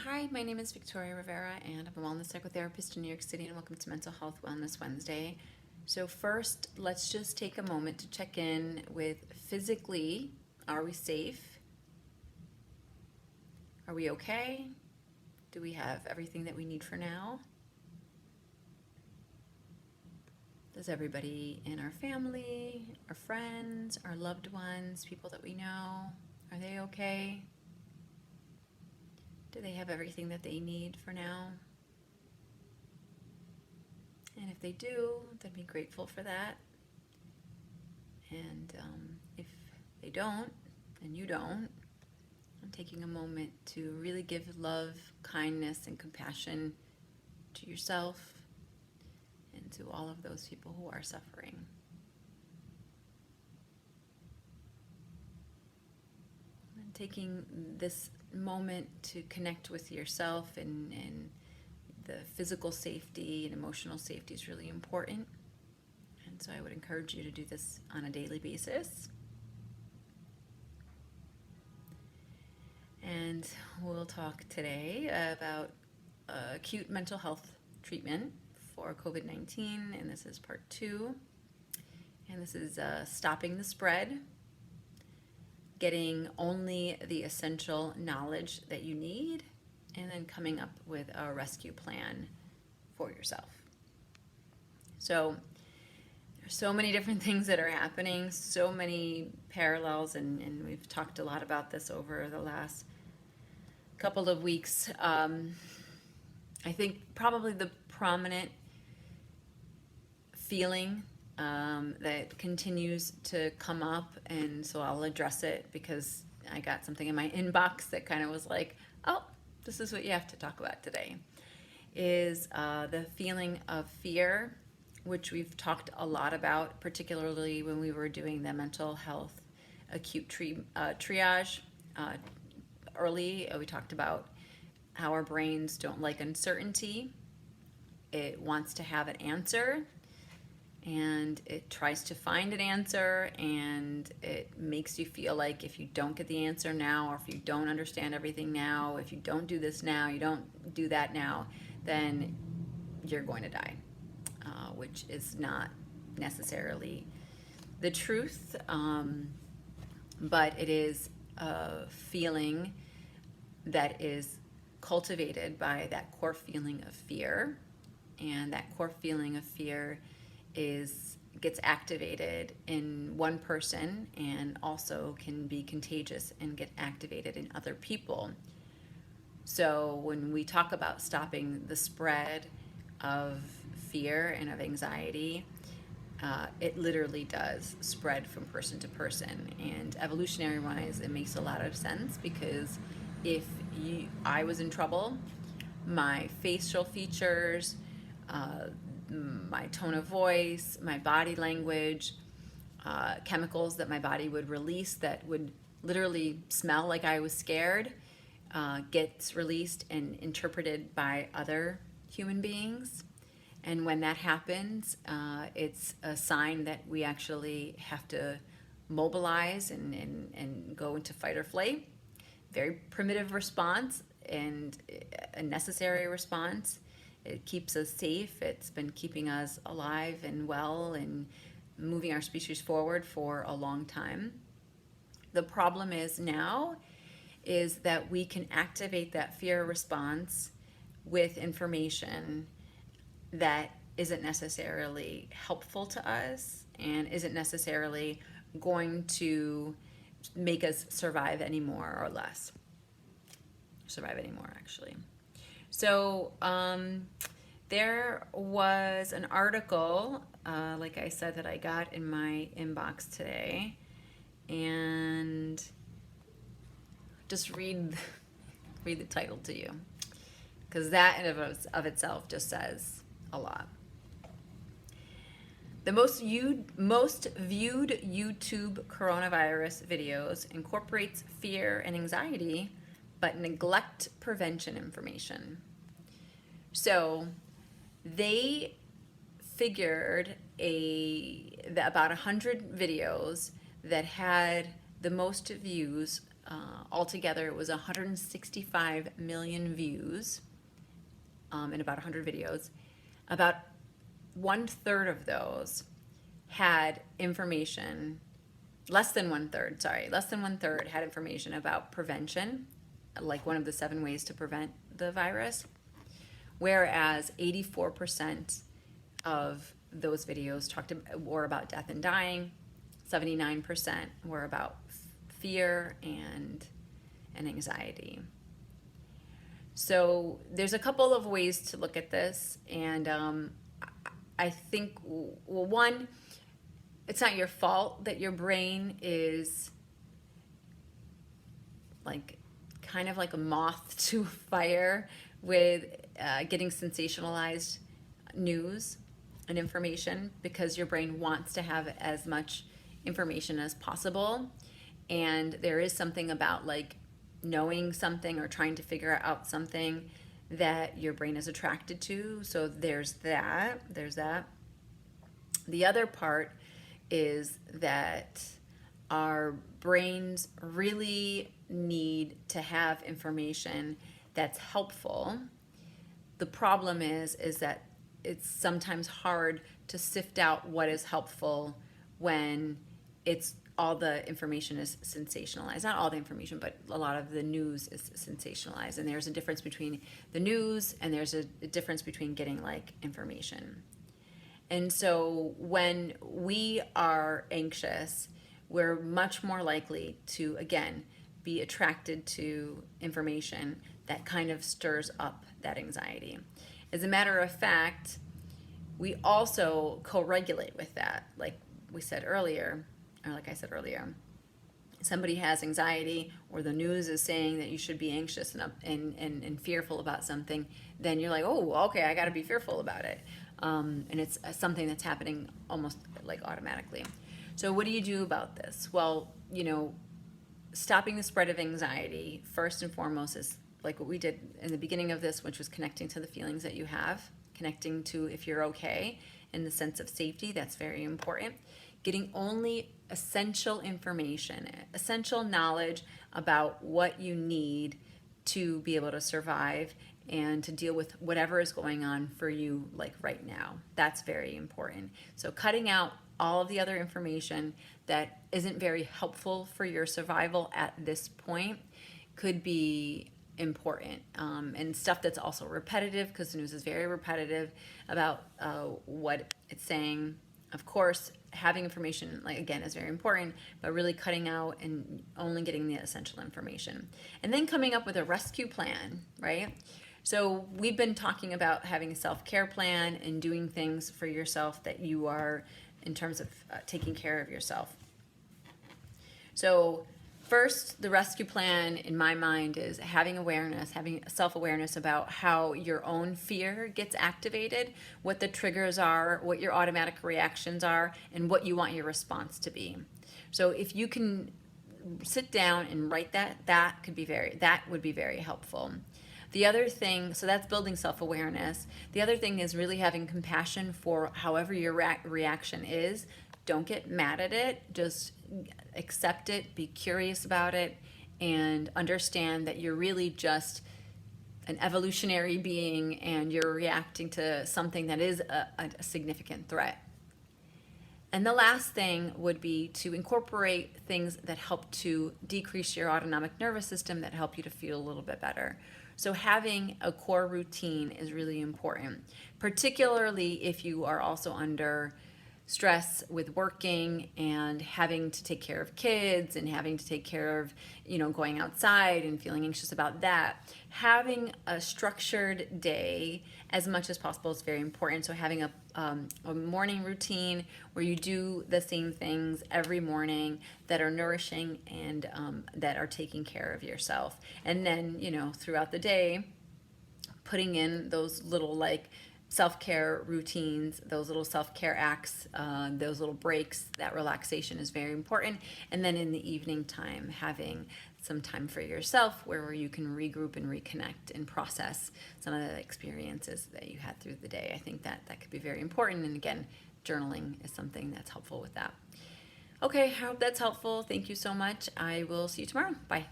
Hi, my name is Victoria Rivera, and I'm a wellness psychotherapist in New York City, and welcome to Mental Health Wellness Wednesday. So first, let's just take a moment to check in with physically, are we safe? Are we okay? Do we have everything that we need for now? Does everybody in our family, our friends, our loved ones, people that we know, are they okay? Do they have everything that they need for now? And if they do, then be grateful for that. And if they don't, and you don't, I'm taking a moment to really give love, kindness, and compassion to yourself and to all of those people who are suffering. And taking this moment to connect with yourself and the physical safety and emotional safety is really important. And so I would encourage you to do this on a daily basis. And we'll talk today about acute mental health treatment for COVID-19, and this is part 2. And this is stopping the spread, getting only the essential knowledge that you need, and then coming up with a rescue plan for yourself. So there's so many different things that are happening, so many parallels, and we've talked a lot about this over the last couple of weeks. I think probably the prominent feeling that continues to come up, and so I'll address it because I got something in my inbox that kind of was like, oh, this is what you have to talk about today, is the feeling of fear, which we've talked a lot about, particularly when we were doing the mental health acute triage. Early, we talked about how our brains don't like uncertainty. It wants to have an answer, and it tries to find an answer, and it makes you feel like if you don't get the answer now, or if you don't understand everything now, if you don't do this now, you don't do that now, then you're going to die, which is not necessarily the truth, but it is a feeling that is cultivated by that core feeling of fear, and that core feeling of fear gets activated in one person and also can be contagious and get activated in other people. So when we talk about stopping the spread of fear and of anxiety, it literally does spread from person to person. And evolutionary wise, it makes a lot of sense, because if I was in trouble, my facial features, my tone of voice, my body language, chemicals that my body would release that would literally smell like I was scared, gets released and interpreted by other human beings. And when that happens, it's a sign that we actually have to mobilize and go into fight or flight. Very primitive response and a necessary response. It keeps us safe. It's been keeping us alive and well and moving our species forward for a long time. The problem is now is that we can activate that fear response with information that isn't necessarily helpful to us and isn't necessarily going to make us survive any more or less. Survive anymore, actually. So there was an article, like I said, that I got in my inbox today, and just read the title to you, because that in of itself just says a lot. The most viewed YouTube coronavirus videos incorporates fear and anxiety, but neglect prevention information. So they figured about 100 videos that had the most views altogether, it was 165 million views in about 100 videos. About 1/3 of those had information, less than 1/3 had information about prevention, like one of the 7 ways to prevent the virus, whereas 84% of those videos were about death and dying, 79% were about fear and anxiety. So there's a couple of ways to look at this, and I think, well, one, it's not your fault that your brain is like kind of like a moth to fire with getting sensationalized news and information, because your brain wants to have as much information as possible. And there is something about like knowing something or trying to figure out something that your brain is attracted to. So there's that. The other part is that our brains really need to have information that's helpful. The problem is that it's sometimes hard to sift out what is helpful when it's all the information is sensationalized. Not all the information, but a lot of the news is sensationalized. And there's a difference between the news and there's a difference between getting like information. And so when we are anxious, we're much more likely to, again, be attracted to information that kind of stirs up that anxiety. As a matter of fact, we also co-regulate with that. Like I said earlier, somebody has anxiety or the news is saying that you should be anxious and fearful about something, then you're like, oh, okay, I got to be fearful about it. And it's something that's happening almost like automatically. So what do you do about this? Well, stopping the spread of anxiety, first and foremost, is like what we did in the beginning of this, which was connecting to the feelings that you have, connecting to if you're okay, in the sense of safety. That's very important. Getting only essential information, essential knowledge about what you need to be able to survive and to deal with whatever is going on for you, like right now. That's very important. So cutting out all of the other information that isn't very helpful for your survival at this point could be important, and stuff that's also repetitive, because the news is very repetitive about what it's saying. Of course, having information, like again, is very important, but really cutting out and only getting the essential information. And then coming up with a rescue plan, right? So we've been talking about having a self-care plan and doing things for yourself that you are, in terms of taking care of yourself. So first, the rescue plan in my mind is having self-awareness about how your own fear gets activated, what the triggers are, what your automatic reactions are, and what you want your response to be. So if you can sit down and write that would be very helpful. The other thing, so that's building self-awareness. The other thing is really having compassion for however your reaction is. Don't get mad at it. Just accept it, be curious about it, and understand that you're really just an evolutionary being and you're reacting to something that is a significant threat. And the last thing would be to incorporate things that help to decrease your autonomic nervous system, that help you to feel a little bit better. So having a core routine is really important, particularly if you are also under stress with working and having to take care of kids and having to take care of, going outside and feeling anxious about that. Having a structured day as much as possible is very important. So having a morning routine where you do the same things every morning that are nourishing and that are taking care of yourself. And then, throughout the day, putting in those little self-care routines, those little self-care acts, those little breaks, that relaxation is very important. And then in the evening time, having some time for yourself where you can regroup and reconnect and process some of the experiences that you had through the day. I think that could be very important. And again, journaling is something that's helpful with that. Okay, I hope that's helpful. Thank you so much. I will see you tomorrow. Bye.